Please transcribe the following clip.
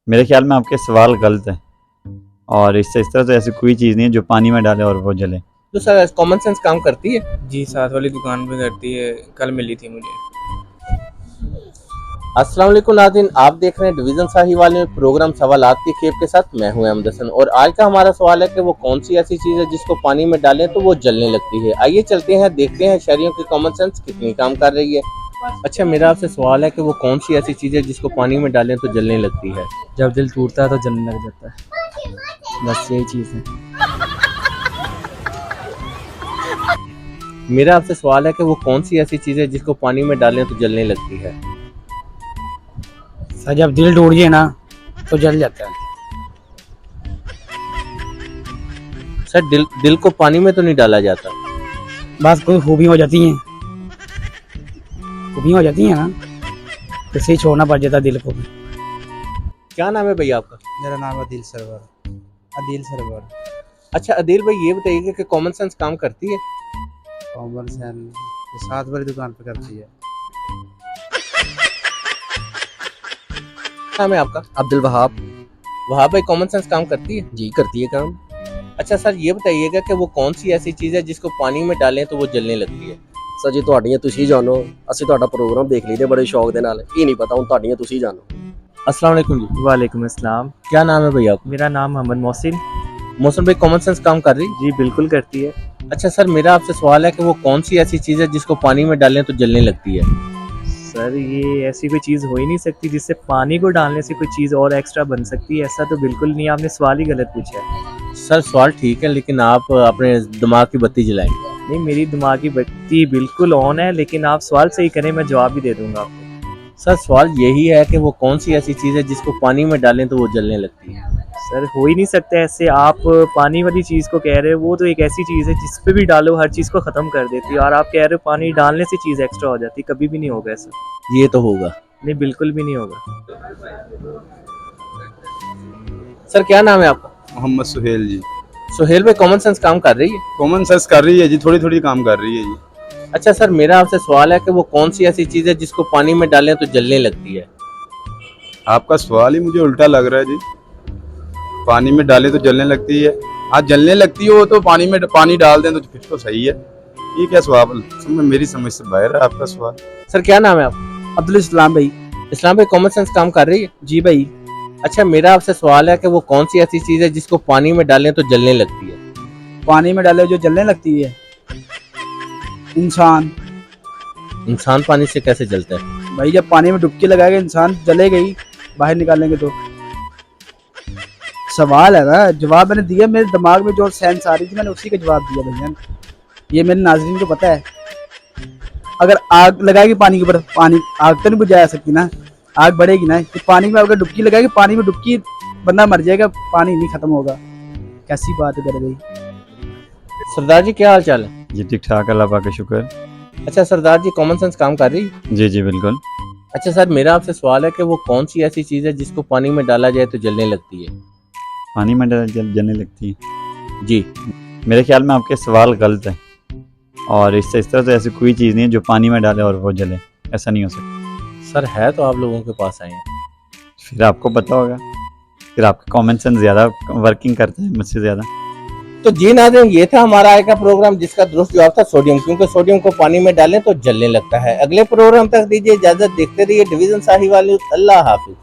मेरे ख्याल में आपके सवाल गलत है और इससे इस तरह से ऐसी कोई चीज़ नहीं है जो पानी में डाले और वो जले। तो सर कॉमन सेंस काम करती है? जी साथ वाली दुकान पे करती है, कल मिली थी मुझे। अस्सलाम वालेकुम नाज़रीन, आप देख रहे हैं डिवीज़न साहिवाल में प्रोग्राम सवालात की खेप के साथ मैं हूं अहमद हसन। और आज का हमारा सवाल है कि वो कौन सी ऐसी चीज़ है जिसको पानी में डालें तो वो जलने लगती है। आइए चलते हैं, देखते हैं शहरियों की कॉमन सेंस कितनी काम कर रही है। अच्छा, मेरा आपसे सवाल है कि वो कौन सी ऐसी चीज़ है जिसको पानी में डालें तो जलने लगती है? जब दिल टूटता है तो जलने लग जाता है, बस यही चीज़ है। मेरा आपसे सवाल है कि वो कौन सी ऐसी चीज़ है जिसको पानी में डालें तो जलने लगती है? सर जब दिल टूट जाए ना तो जल जाता है। सर दिल को पानी में तो नहीं डाला जाता। बस कोई खूबी हो जाती हैं, खूबी हो जाती हैं ना, तो सही छोड़ना पड़ जाता है दिल को भी। क्या नाम है भैया आपका? मेरा नाम अदील सरवर। अच्छा अदील भाई, ये बताइए कि कॉमन सेंस काम करती है? कॉमन सेंस सात बड़ी दुकान पे करती है। नाम है आपका? अब्दुल वहाब। वहाँ भाई, कॉमन सेंस काम करती है? जी करती है काम। अच्छा सर, ये बताइएगा कि वो कौन सी ऐसी चीज़ है जिसको पानी में डालें तो वो जलने लगती है? सर जी ਤੁਹਾਡੀਆਂ ਤੁਸੀਂ ਜਾਣੋ, ਅਸੀਂ ਤੁਹਾਡਾ ਪ੍ਰੋਗਰਾਮ ਦੇਖ ਲਈਦੇ ਬੜੇ ਸ਼ੌਕ ਦੇ ਨਾਲ। ਇਹ ਨਹੀਂ ਪਤਾ ਹੁਣ ਤੁਹਾਡੀਆਂ ਤੁਸੀਂ ਜਾਣੋ। अस्सलाम वालेकुम जी। वालेकुम अस्सलाम। क्या नाम है भैया आपका? मेरा नाम मोहम्मद मोहसिन। मौसम भाई, कॉमन सेंस काम कर रही? जी बिल्कुल करती है। अच्छा सर, मेरा आपसे सवाल है कि वो कौन सी ऐसी चीज़ है जिसको पानी में डालें तो जलने लगती है? सर ये ऐसी कोई चीज़ हो ही नहीं सकती जिससे पानी को डालने से कोई चीज़ और एक्स्ट्रा बन सकती है, ऐसा तो बिल्कुल नहीं। आपने सवाल ही गलत पूछा है। सर सवाल ठीक है, लेकिन आप अपने दिमाग की बत्ती जलाएं। नहीं, मेरी दिमाग की बत्ती बिल्कुल ऑन है, लेकिन आप सवाल सही करें, मैं जवाब भी दे दूंगा आपको। सर सवाल यही है कि वो कौन सी ऐसी चीज़ है जिसको पानी में डालें तो वो जलने लगती है? सर हो ही नहीं सकता ऐसे। आप पानी वाली चीज़ को कह रहे हो, वो तो एक ऐसी चीज़ है जिस पे भी डालो हर चीज़ को ख़त्म कर देती है, और आप कह रहे हो पानी डालने से चीज़ एक्स्ट्रा हो जाती है। कभी भी नहीं होगा ऐसा। ये तो होगा। नहीं, बिल्कुल भी नहीं होगा। सर क्या नाम है आपका? मोहम्मद सुहेल जी। सुहेल भाई, कॉमन सेंस काम कर रही है? कॉमन सेंस कर रही है जी, थोड़ी थोड़ी काम कर रही है जी। अच्छा सर, मेरा आपसे सवाल है कि वो कौन सी ऐसी चीज़ है जिसको पानी में डालें तो जलने लगती है? आपका सवाल ही मुझे उल्टा लग रहा है जी। पानी में डाले तो जलने लगती है, हाँ जलने लगती है वो तो पानी में पानी डाल दें तो फिर तो सही है। ये क्या सवाल, मेरी समझ से बाहर है आपका सवाल। सर क्या नाम है आपका? अब्दुल इस्लाम भाई। इस्लाम भाई, कॉमन सेंस काम कर रही है? जी भाई। अच्छा, मेरा आपसे सवाल है कि वो कौन सी ऐसी चीज़ है जिसको पानी में डालें तो जलने लगती है? पानी में डाले जो जलने लगती है, इंसान। इंसान पानी से कैसे जलता है? भाई जब पानी में डुबकी लगाएगा इंसान जलेगा ही, बाहर निकालेंगे तो। सवाल है ना, जवाब मैंने दिया, मेरे दिमाग में जो सेंस आ रही थी मैंने उसी का जवाब दिया भैया। ये मेरे नाज़रीन को पता है। अगर आग लगाएगी पानी के ऊपर, पानी आग तो नहीं बुझा सकती ना, आग बढ़ेगी ना। तो पानी में अगर डुबकी लगाएगी, पानी में डुबकी बंदा मर जाएगा, पानी नहीं खत्म होगा। कैसी बात है मेरे भाई। सरदार जी क्या हाल चाल है? जी ठीक ठाक, अल्लाह पाक का शुक्र। अच्छा सरदार जी, कॉमन सेंस काम कर रही है? जी जी बिल्कुल। अच्छा सर, मेरा आपसे सवाल है कि वो कौन सी ऐसी चीज़ है जिसको पानी में डाला जाए तो जलने लगती है? पानी में जलने लगती है जी। मेरे ख्याल में आपके सवाल गलत है और इससे इस तरह से ऐसी कोई चीज़ नहीं है जो पानी में डाले और वो जले, ऐसा नहीं हो सकता। सर है तो आप लोगों के पास आए हैं। फिर आपको पता होगा, फिर आपका कॉमन सेंस ज़्यादा वर्किंग करता है मुझसे ज़्यादा। तो जी नाज़रीन, ये था हमारा आज का प्रोग्राम जिसका दुरुस्त जवाब था सोडियम, क्योंकि सोडियम को पानी में डालें तो जलने लगता है। अगले प्रोग्राम तक दीजिए इजाजत, देखते रहिए डिवीज़न साहिवाल। अल्लाह हाफिज।